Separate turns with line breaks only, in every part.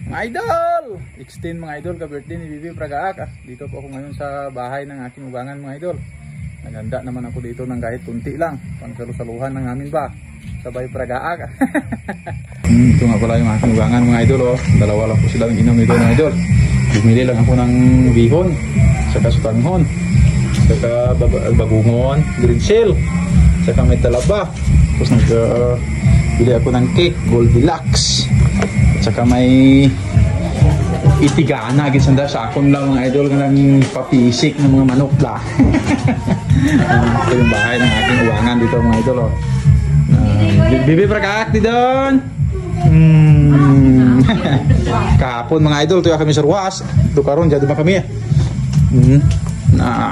Mga idol! Extend mga idol, ka-birthday ni Bibi Pragaak. Dito po ako ngayon sa bahay ng aking ugangan mga idol. Naghanda naman ako dito ng kahit kunti lang. Pangsalusaluhan ng amin ba? Sabay Pragaak. Ito nga pala yung aking ugangan mga idol. Oh. Dalawa lang po sila ng inom nito mga idol. Bumili lang ako ng bihon, saka sutanghon, saka bagungon, green shell, saka may talaba. Tapos bili ako ng cake, Goldilocks. Saka may itigana gisanda sa akon lang mga idol ng papisik ng mga manok la. Ito yung bahay ng aking uwangan dito mga idol. Oh. Bibi Pragaak di doon. Kahapon mga idol tuya kami sa ruwas. Ito karon jadi ba kami? Nah,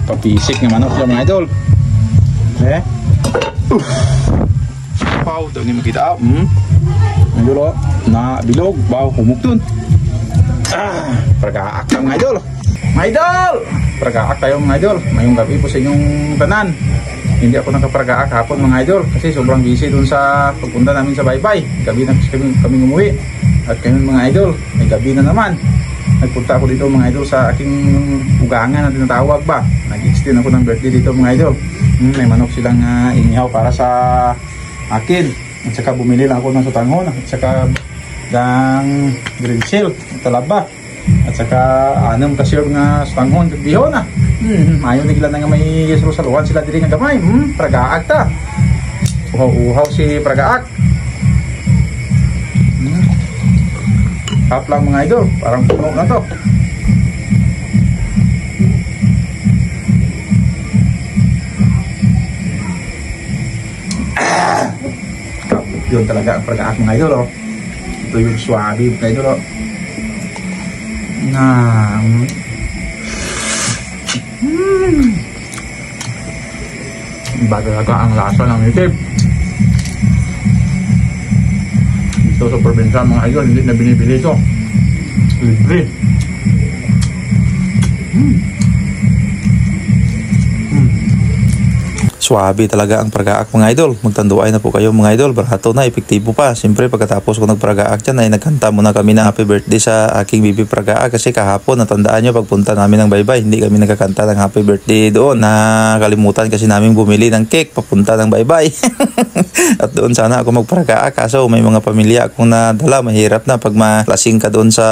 papisik ng manok la mga idol. Pau daw ni makita. Idol na bilog baw humugton. Pragaak tayo mga idol. Mga idol! Pragaak tayo mga idol. Ngayong gabi po sa inyong tanan. Hindi ako nakapragaak hapon mga idol kasi sobrang busy dun sa pagpunta namin sa baybay. Gabi na kami umuwi. At kami mga idol, may gabi na naman. Nagpunta ako dito mga idol sa aking ugangan na tinatawag ba. Nag-extend ako ng birthday dito mga idol. May manok silang inihaw para sa akin. At saka bumili lang ako ng sutanghon. At saka ng green shell, talaba. At saka anong kasir nga sutanghon, bihon na. Ayaw nila na nga may salusaluhan sila dili nga gamay. Pragaak ta. Uhaw-uhaw si Pragaak. Tap lang mga idol, parang puno na to. Yun talaga ang Pragaak mga idol. Oh. Ito yung swabe mga idol. Oh. Baga-laga ang lasa ng nitib. Ito sa probinsya mga idol, hindi na binibili ito. Libre.
Swabe talaga ang Pragaak mga idol. Magtanduay na po kayo mga idol. Barato na, epektibo pa. Siyempre pagkatapos ko nagpragaak dyan ay nagkanta muna kami na happy birthday sa aking Bibi Pragaak. Kasi kahapon natandaan nyo pagpunta namin ng baybay, hindi kami nagkakanta ng happy birthday doon. Nakalimutan kasi namin bumili ng cake papunta ng baybay. At doon sana ako magpragaak. Kaso may mga pamilya akong nadala. Mahirap na pag malasing ka doon sa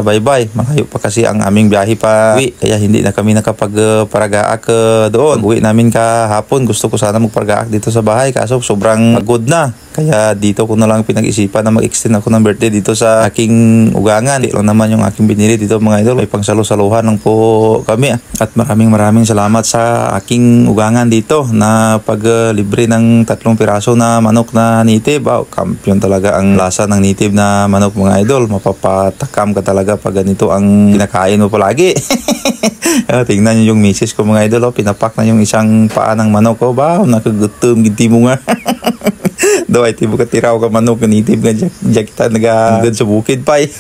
baybay. Malayo pa kasi ang aming biyahe pa uwi. Kaya hindi na kami nakapagpragaak doon. Uwi namin kahapon. Gusto ko sana magpragaak dito sa bahay kaso sobrang pagod na. Kaya dito ko na lang pinag-isipan na mag-extend ako ng birthday dito sa aking ugangan. Hindi lang naman yung aking binili dito mga idol. May pangsalusaluhan lang po kami. At maraming salamat sa aking ugangan dito na pag-libre ng 3 piraso na manok na native. Wow, kampiyon talaga ang lasa ng native na manok mga idol. Mapapatakam ka talaga pag ganito ang kinakain mo palagi. Tingnan nyo yung misis ko mga idol. Pinapak na yung isang paa ng manok. Wow, nakagutom ginti mo nga. Daw ay tibo ka tiraw ka manok kanitib nga jakita naga sa bukid pa eh.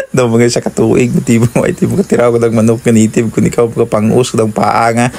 Daw mga sa katuig tibo ay tibo ka tiraw ka ng manok kanitib kung ikaw ka pang-us ng paa nga.